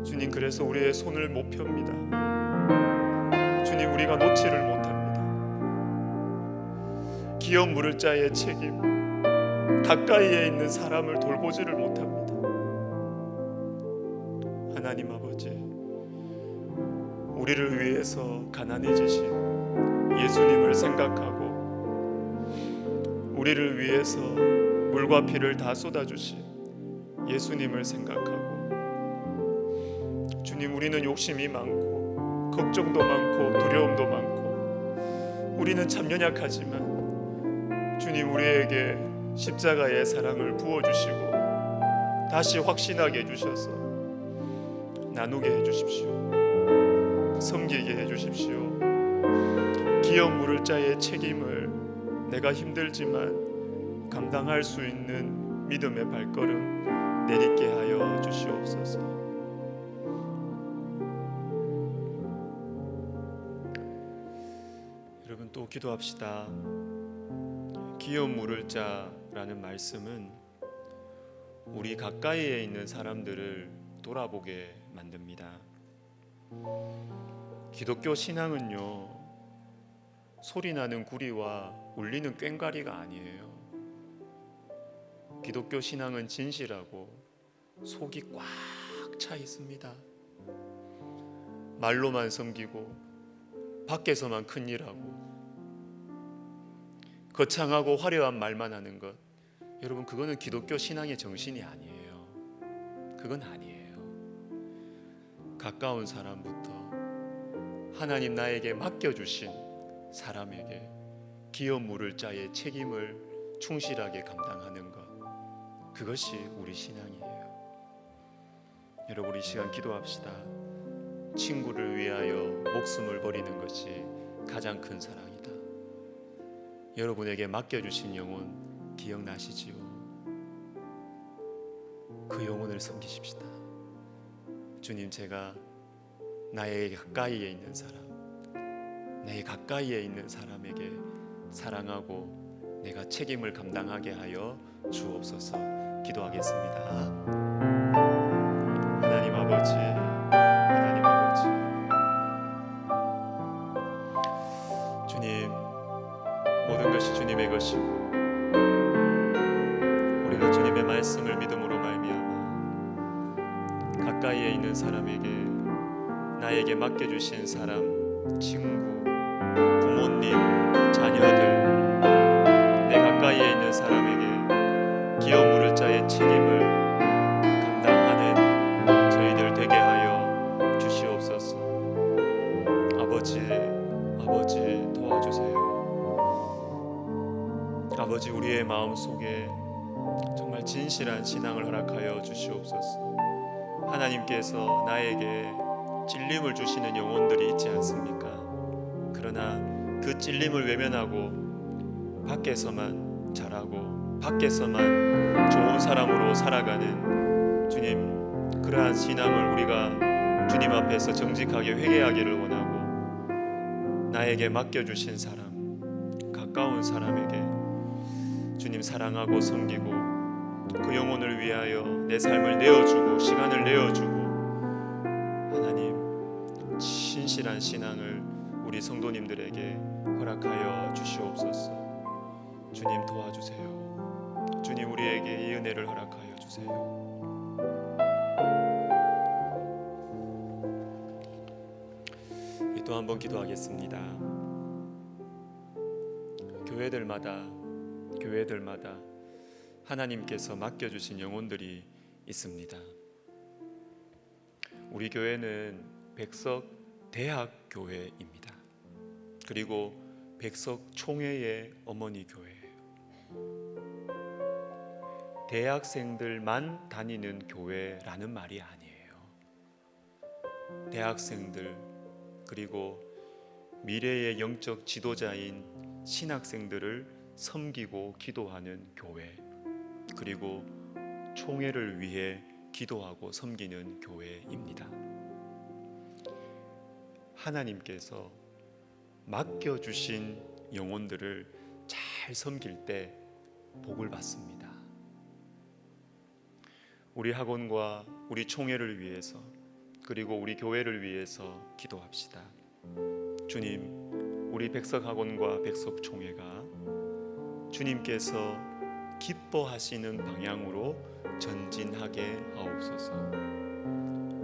주님, 그래서 우리의 손을 못 펴니다. 주님, 우리가 놓지를 못합니다. 기업 물을 자의 책임, 가까이에 있는 사람을 돌보지를 못합니다. 하나님 아버지, 우리를 위해서 가난해지신 예수님을 생각하고 우리를 위해서 물과 피를 다 쏟아주신 예수님을 생각하고, 주님, 우리는 욕심이 많고 걱정도 많고 두려움도 많고 우리는 참 연약하지만 주님, 우리에게 십자가의 사랑을 부어주시고 다시 확신하게 해주셔서 나누게 해주십시오. 섬기게 해주십시오. 기업 물을 자의 책임을 내가 힘들지만 감당할 수 있는 믿음의 발걸음 내딛게 하여 주시옵소서. 여러분, 또 기도합시다. 기업 물을 자라는 말씀은 우리 가까이에 있는 사람들을 돌아보게 만듭니다. 기독교 신앙은요, 소리나는 구리와 울리는 꽹과리가 아니에요. 기독교 신앙은 진실하고 속이 꽉 차 있습니다. 말로만 섬기고 밖에서만 큰일하고 거창하고 화려한 말만 하는 것, 여러분, 그거는 기독교 신앙의 정신이 아니에요. 그건 아니에요. 가까운 사람부터 하나님 나에게 맡겨주신 사람에게 기업 물을 자의 책임을 충실하게 감당하는 것, 그것이 우리 신앙이에요. 여러분, 우리 시간 기도합시다. 친구를 위하여 목숨을 버리는 것이 가장 큰 사랑이다. 여러분에게 맡겨주신 영혼 기억나시지요? 그 영혼을 섬기십시다. 주님, 제가 나에게 가까이에 있는 사람, 내 가까이에 있는 사람에게 사랑하고 내가 책임을 감당하게 하여 주옵소서. 기도하겠습니다. 하나님 아버지, 하나님 아버지, 주님, 모든 것이 주님의 것이고 우리가 주님의 말씀을 믿음으로 말미암아 가까이에 있는 사람에게, 나에게 맡겨주신 사람, 친구, 부모님, 자녀들, 내 가까이에 있는 사람에게 기업 물을 자의 책임을 감당하는 저희들 되게 하여 주시옵소서. 아버지, 아버지 도와주세요. 아버지, 우리의 마음속에 정말 진실한 신앙을 허락하여 주시옵소서. 하나님께서 나에게 찔림을 주시는 영혼들이 있지 않습니까? 그러나 그 찔림을 외면하고 밖에서만 잘하고 밖에서만 좋은 사람으로 살아가는 주님, 그러한 신앙을 우리가 주님 앞에서 정직하게 회개하기를 원하고, 나에게 맡겨주신 사람, 가까운 사람에게 주님 사랑하고 섬기고 그 영혼을 위하여 내 삶을 내어주고 시간을 내어주고, 하나님 신실한 신앙을 우리 성도님들에게 허락하여 주시옵소서. 주님 도와주세요. 주님, 우리에게 이 은혜를 허락하여 주세요. 또 한 번 기도하겠습니다. 교회들마다 하나님께서 맡겨주신 영혼들이 있습니다. 우리 교회는 백석 대학교회입니다. 그리고 백석 총회의 어머니 교회예요. 대학생들만 다니는 교회라는 말이 아니에요. 대학생들, 그리고 미래의 영적 지도자인 신학생들을 섬기고 기도하는 교회, 그리고 총회를 위해 기도하고 섬기는 교회입니다. 하나님께서 맡겨주신 영혼들을 잘 섬길 때 복을 받습니다. 우리 학원과 우리 총회를 위해서, 그리고 우리 교회를 위해서 기도합시다. 주님, 우리 백석학원과 백석총회가 주님께서 기뻐하시는 방향으로 전진하게 하옵소서.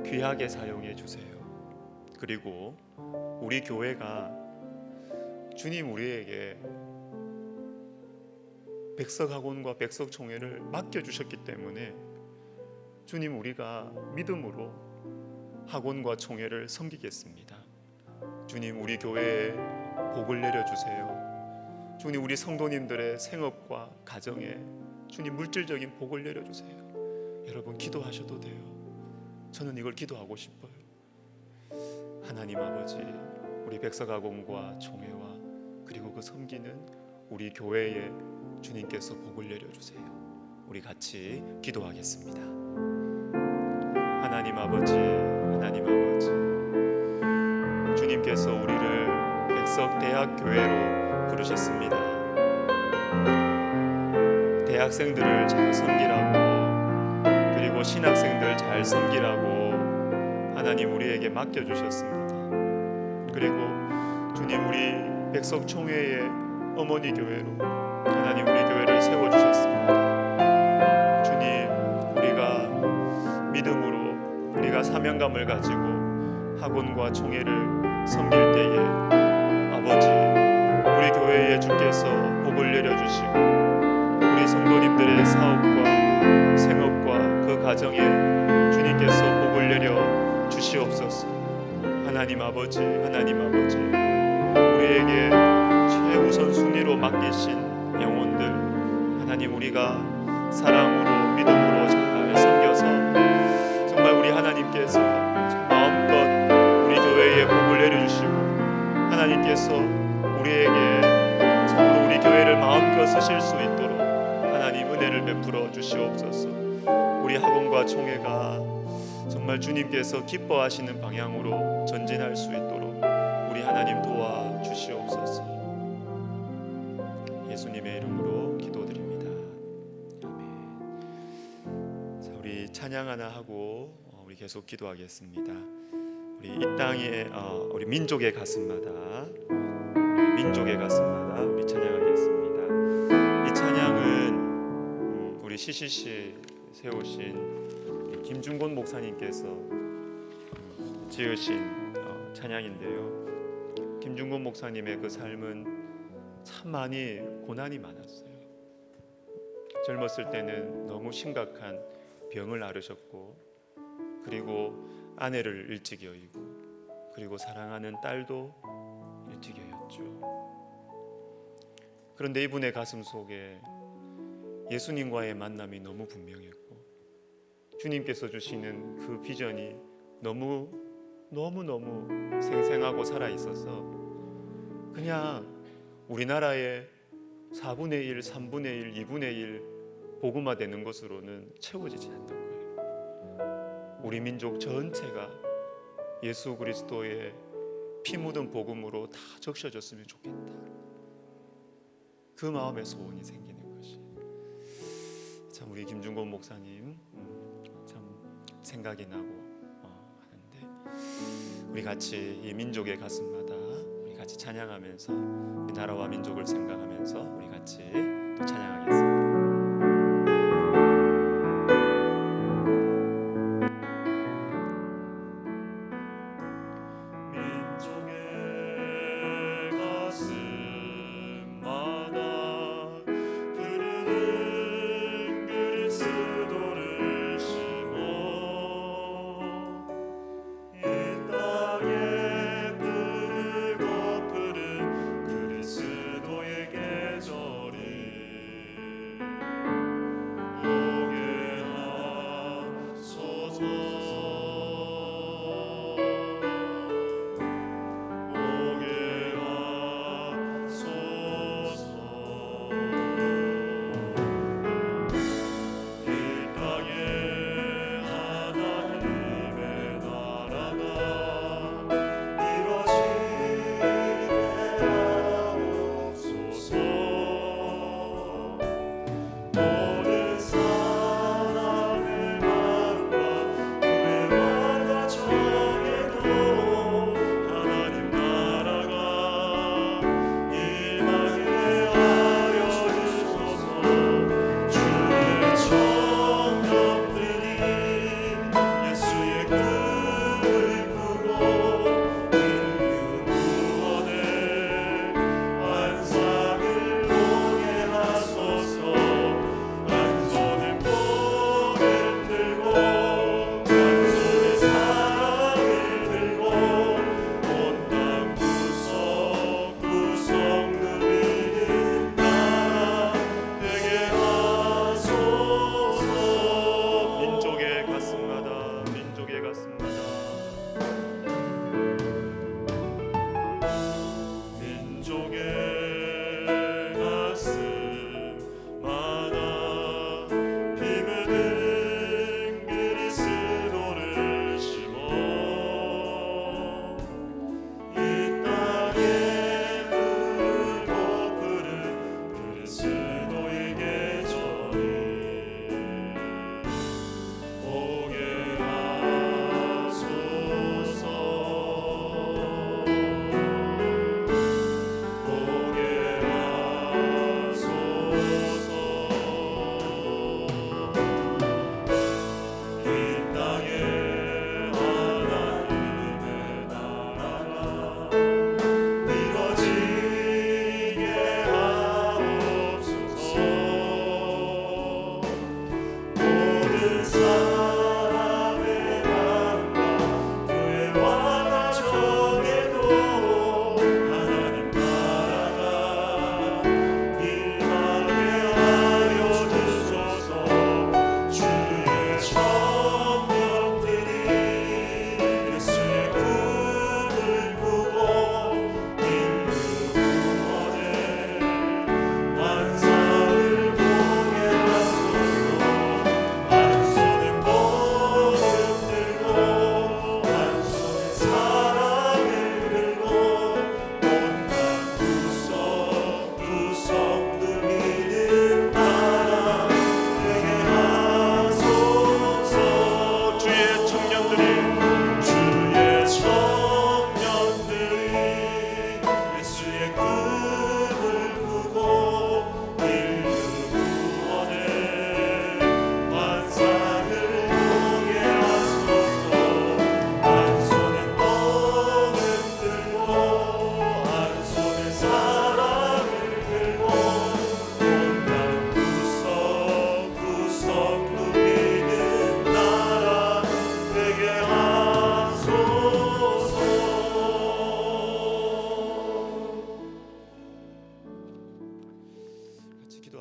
귀하게 사용해 주세요. 그리고 우리 교회가 주님 우리에게 백석학원과 백석총회를 맡겨주셨기 때문에 주님, 우리가 믿음으로 학원과 총회를 섬기겠습니다. 주님, 우리 교회에 복을 내려주세요. 주님, 우리 성도님들의 생업과 가정에 주님 물질적인 복을 내려주세요. 여러분 기도하셔도 돼요. 저는 이걸 기도하고 싶어요. 하나님 아버지, 우리 백석학원과 총회와 그리고 그 섬기는 우리 교회에 주님께서 복을 내려주세요. 우리 같이 기도하겠습니다. 하나님 아버지, 하나님 아버지, 주님께서 우리를 백석대학교회로 부르셨습니다. 대학생들을 잘 섬기라고, 그리고 신학생들 잘 섬기라고 하나님 우리에게 맡겨주셨습니다. 그리고 주님, 우리 백석총회의 어머니 교회로 하나님 우리 교회를 세워주셨습니다. 주님, 우리가 믿음으로, 우리가 사명감을 가지고 학원과 총회를 섬길 때에 아버지, 우리 교회에 주께서 복을 내려주시고 우리 우리 성도님들의 사업과 생업과 그 가정에 주님께서 복을 내려 주시옵소서. 하나님 아버지, 하나님 아버지, 우리에게 최우선 순위로 맡기신 영혼들, 하나님 우리가 사랑으로 믿음으로 잘 섬겨서 정말 우리 하나님께서 마음껏 우리 교회에 복을 내려주시고 하나님께서 우리에게 정말 우리 교회를 마음껏 쓰실 수 있도록 하나님 은혜를 베풀어 주시옵소서. 우리 학원과 총회가 정말 주님께서 기뻐하시는 방향으로 전진할 수 있도록 우리 하나님 도와주시옵소서. 예수님의 이름으로 기도드립니다. 아멘. 자, 우리 찬양 하나 하고 우리 계속 기도하겠습니다. 우리 이 땅에 우리 민족의 가슴마다, 우리 민족의 가슴마다 우리 찬양하겠습니다. 이 찬양은 우리 CCC 세우신 김중곤 목사님께서 지으신 찬양인데요. 김중곤 목사님의 그 삶은 참 많이 고난이 많았어요. 젊었을 때는 너무 심각한 병을 앓으셨고, 그리고 아내를 일찍 여의고, 그리고 사랑하는 딸도 일찍 여였죠. 그런데 이분의 가슴 속에 예수님과의 만남이 너무 분명했고, 주님께서 주시는 그 비전이 너무너무 생생하고 살아있어서 그냥 우리나라의 4분의 1, 3분의 1, 2분의 1 복음화되는 것으로는 채워지지 않는 거예요. 우리 민족 전체가 예수 그리스도의 피 묻은 복음으로 다 적셔졌으면 좋겠다. 그 마음의 소원이 생기는 것이 참 우리 김중곤 목사님 참 생각이 나고 하는데, 우리 같이 이 민족의 가슴마다 우리 같이 찬양하면서 우리 나라와 민족을 생각하면서 우리 같이 또 찬양하겠습니다. 그리스도의 계절이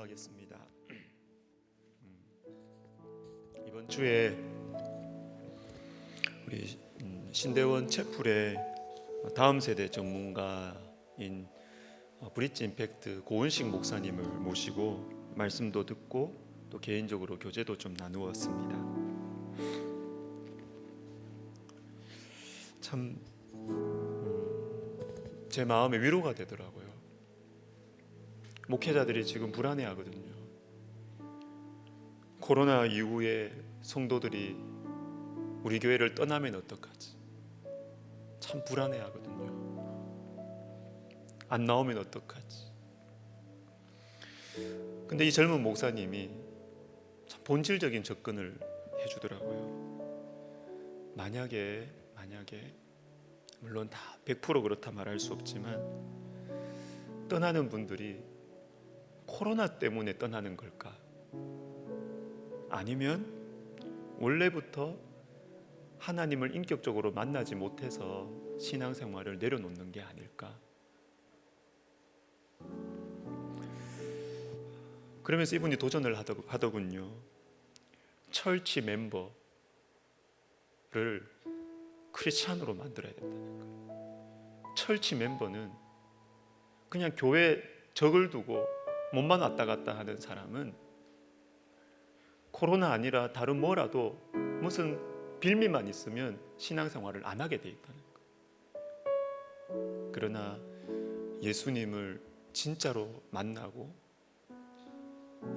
기도하겠습니다. 이번 주에 우리 신대원 채플의 다음 세대 전문가인 브릿지 임팩트 고은식 목사님을 모시고 말씀도 듣고 또 개인적으로 교제도 좀 나누었습니다. 참 제 마음에 위로가 되더라고요. 목회자들이 지금 불안해하거든요. 코로나 이후에 성도들이 우리 교회를 떠나면 어떡하지? 참 불안해하거든요. 안 나오면 어떡하지? 근데 이 젊은 목사님이 참 본질적인 접근을 해주더라고요. 만약에 물론 다 100% 그렇다 말할 수 없지만 떠나는 분들이 코로나 때문에 떠나는 걸까? 아니면 원래부터 하나님을 인격적으로 만나지 못해서 신앙생활을 내려놓는 게 아닐까? 그러면서 이분이 도전을 하더군요. 철치 멤버를 크리스찬으로 만들어야 된다는 거예요. 철치 멤버는 그냥 교회 적을 두고 몸만 왔다 갔다 하는 사람은 코로나 아니라 다른 뭐라도 무슨 빌미만 있으면 신앙생활을 안 하게 돼 있다는 거예요. 그러나 예수님을 진짜로 만나고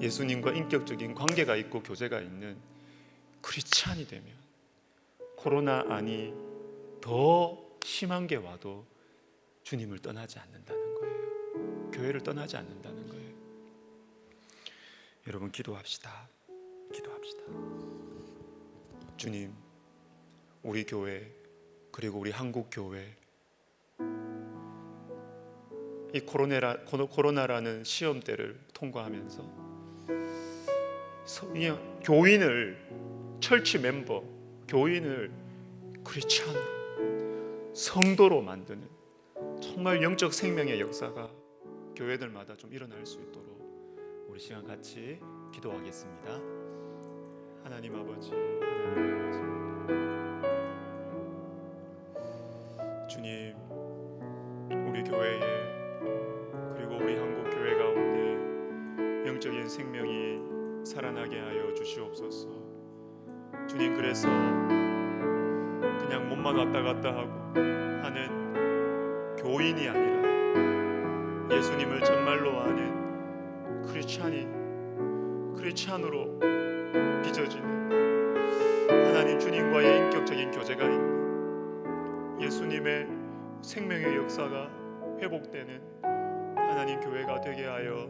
예수님과 인격적인 관계가 있고 교제가 있는 크리스찬이 되면 코로나 안이 더 심한 게 와도 주님을 떠나지 않는다는 거예요. 교회를 떠나지 않는다는 거예요. 여러분 기도합시다. 주님, 우리 교회 그리고 우리 한국 교회 이 코로나라는 시험대를 통과하면서 교인을 철치 멤버, 교인을 크리스찬으로 성도로 만드는 정말 영적 생명의 역사가 교회들마다 좀 일어날 수 있도록 우리 시간 같이 기도하겠습니다. 하나님 아버지, 주님, 우리 교회에 그리고 우리 한국 교회 가운데 영적인 생명이 살아나게 하여 주시옵소서. 주님, 그래서 그냥 몸만 왔다 갔다 하고 하는 교인이 아니라 예수님을 정말로 아는 크리스찬으로 빚어지는 하나님 주님과의 인격적인 교제가 있는 예수님의 생명의 역사가 회복되는 하나님 교회가 되게 하여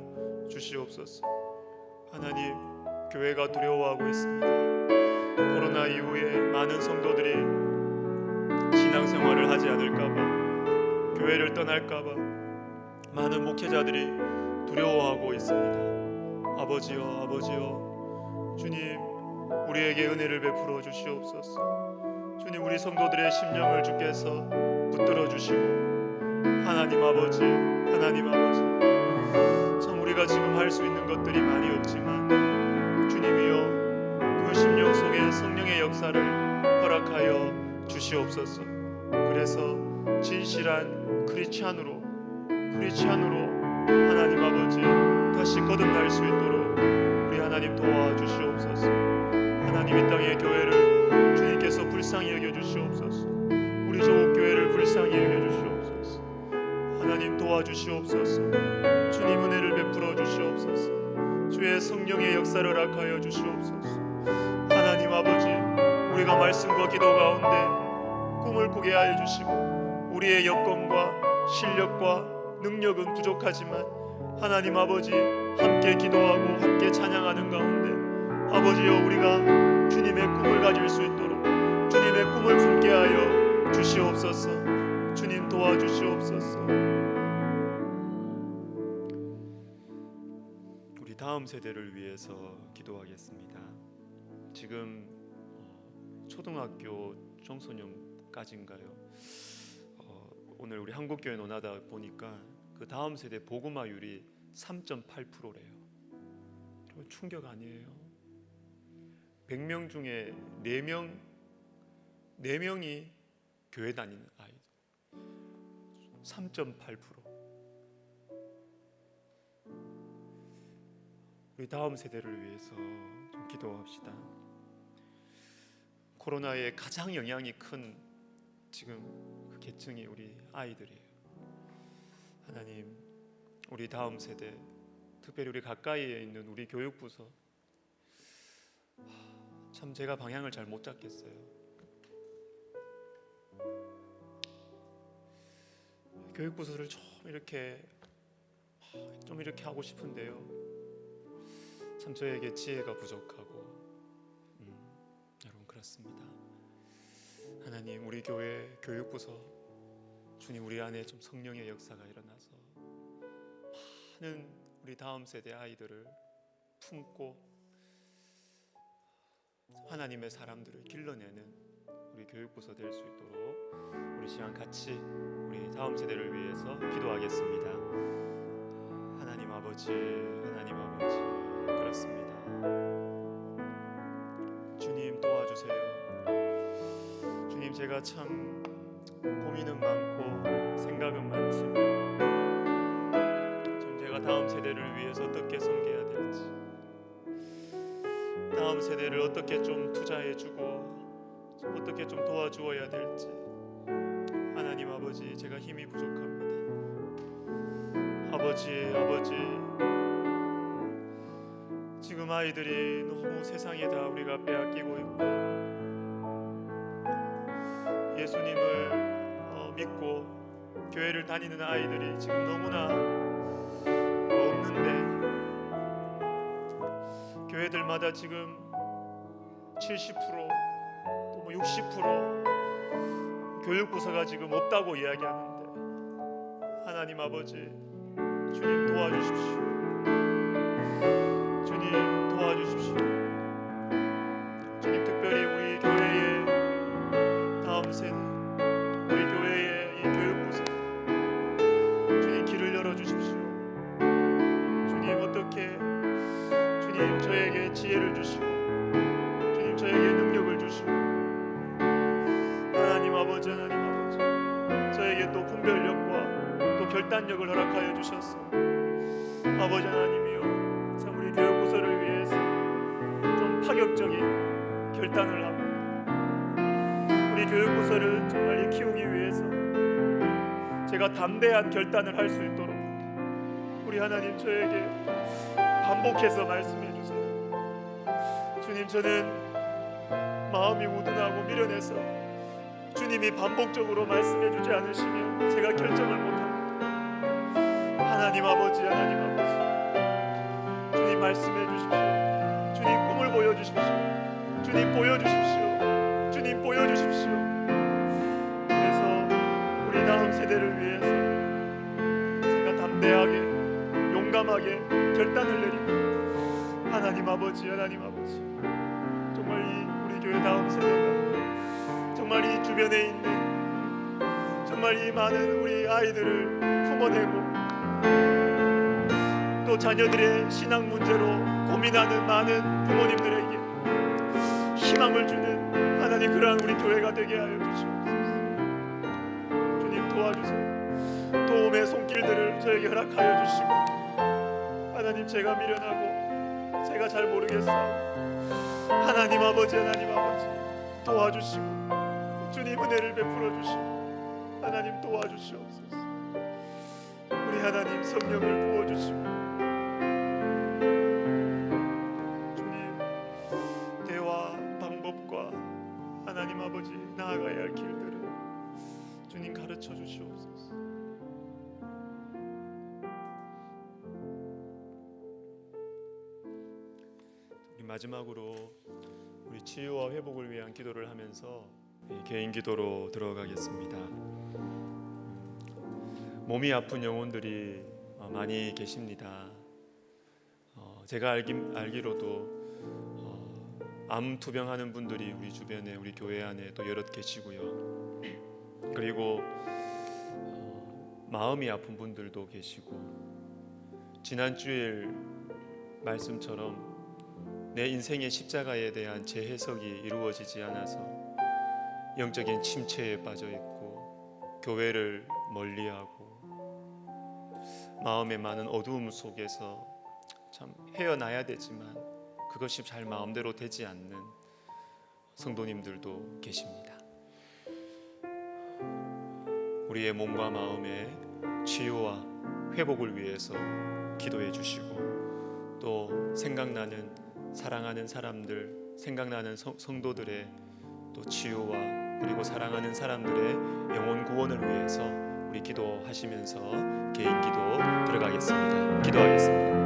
주시옵소서. 하나님, 교회가 두려워하고 있습니다. 코로나 이후에 많은 성도들이 신앙생활을 하지 않을까봐, 교회를 떠날까봐 많은 목회자들이 두려워하고 있습니다. 아버지여, 주님, 우리에게 은혜를 베풀어 주시옵소서. 주님, 우리 성도들의 심령을 주께서 붙들어 주시고, 하나님 아버지, 참 우리가 지금 할 수 있는 것들이 많이 없지만 주님이여, 그 심령 속에 성령의 역사를 허락하여 주시옵소서. 그래서 진실한 크리스찬으로 하나님 아버지 다시 거듭날 수 있도록 우리 하나님 도와주시옵소서. 하나님, 이 땅의 교회를 주님께서 불쌍히 여겨주시옵소서. 우리 조국 교회를 불쌍히 여겨주시옵소서. 하나님 도와주시옵소서. 주님 은혜를 베풀어 주시옵소서. 주의 성령의 역사를 허락하여 주시옵소서. 하나님 아버지, 우리가 말씀과 기도 가운데 꿈을 꾸게 하여 주시고 우리의 여건과 실력과 능력은 부족하지만 하나님 아버지, 함께 기도하고 함께 찬양하는 가운데 아버지여, 우리가 주님의 꿈을 가질 수 있도록 주님의 꿈을 품게 하여 주시옵소서. 주님 도와주시옵소서. 우리 다음 세대를 위해서 기도하겠습니다. 지금 초등학교 청소년까지인가요? 오늘 우리 한국교회 논하다 보니까 그 다음 세대 복음화율이 3.8%래요. 충격 아니에요? 100명 중에 4명이 교회 다니는 아이들 3.8%. 우리 다음 세대를 위해서 좀 기도합시다. 코로나에 가장 영향이 큰 지금 그 계층이 우리 아이들이에요. 하나님, 우리 다음 세대, 특별히 우리 가까이에 있는 우리 교육부서, 참 제가 방향을 잘 못 잡겠어요. 교육부서를 좀 이렇게 하고 싶은데요, 참 저에게 지혜가 부족하고 여러분 그렇습니다. 하나님, 우리 교회 교육부서 주님, 우리 안에 좀 성령의 역사가 일어나서 많은 우리 다음 세대 아이들을 품고 하나님의 사람들을 길러내는 우리 교육부서 될 수 있도록 우리 시간 같이 우리 다음 세대를 위해서 기도하겠습니다. 하나님 아버지, 하나님 아버지, 그렇습니다. 주님 도와주세요. 주님, 제가 참 고민은 많고 생각은 많지만 지금 제가 다음 세대를 위해서 어떻게 섬겨야 될지, 다음 세대를 어떻게 좀 투자해주고 어떻게 좀 도와주어야 될지, 하나님 아버지, 제가 힘이 부족합니다. 아버지, 지금 아이들이 너무 세상에 다 우리가 빼앗기고 있고 예수님을 믿고 교회를 다니는 아이들이 지금 너무나 없는데, 교회들마다 지금 70% 또 60% 교육부서가 지금 없다고 이야기하는데, 하나님 아버지, 주님 도와주십시오. 주님 도와주십시오. 주님, 특별히 우리 교회의 다음 세대, 우리 교회의 이 교육부서, 주님 길을 열어주십시오. 주님 어떻게, 주님 저에게 지혜를 주시고 주님 저에게 능력을 주시고, 하나님 아버지, 하나님 아버지, 저에게 또 분별력과 또 결단력을 허락하여 주셨어. 아버지 하나님이여, 참 우리 교육부서를 위해서 좀 파격적인 결단을 하고 우리 교육부서를 정말 키우기 위해서 제가 담대한 결단을 할 수 있도록 우리 하나님 저에게 반복해서 말씀해 주세요. 주님, 저는 마음이 우둔하고 미련해서 주님이 반복적으로 말씀해 주지 않으시면 제가 결정을 못합니다. 하나님 아버지, 하나님 아버지, 주님 말씀해 주십시오. 주님 꿈을 보여주십시오. 주님 보여주십시오. 주님 보여주십시오. 그래서 우리 다음 세대를 위해서 제가 담대하게 용감하게 결단을 내리고, 하나님 아버지, 하나님 아버지, 정말 이 우리 교회 다음 세대가 정말 이 주변에 있는 정말 이 많은 우리 아이들을 품어내고 또 자녀들의 신앙 문제로 고민하는 많은 부모님들에게 희망을 주는 하나님 그러한 우리 교회가 되게 하여 주시옵소서. 주님 도와주세요. 도움의 손길들을 저에게 허락하여 주시고, 하나님 제가 미련하고 제가 잘 모르겠사오니 하나님 아버지, 하나님 아버지 도와주시고 주님 은혜를 베풀어 주시고 하나님 도와주시옵소서. 우리 하나님 성령을 부어주시고 주님 대화 방법과 하나님 아버지 나아가야 할 길들을 주님 가르쳐 주시옵소서. 우리 마지막으로 우리 치유와 회복을 위한 기도를 하면서 개인 기도로 들어가겠습니다. 몸이 아픈 영혼들이 많이 계십니다. 제가 알기로도 암 투병하는 분들이 우리 주변에 우리 교회 안에 또 여럿 계시고요. 그리고 마음이 아픈 분들도 계시고, 지난 주일 말씀처럼 내 인생의 십자가에 대한 재해석이 이루어지지 않아서 영적인 침체에 빠져 있고 교회를 멀리하고 마음의 많은 어두움 속에서 참 헤어나야 되지만 그것이 잘 마음대로 되지 않는 성도님들도 계십니다. 우리의 몸과 마음의 치유와 회복을 위해서 기도해 주시고 또 생각나는 사랑하는 사람들, 생각나는 성도들의 또 치유와 그리고 사랑하는 사람들의 영혼 구원을 위해서 우리 기도하시면서 개인 기도 들어가겠습니다. 기도하겠습니다.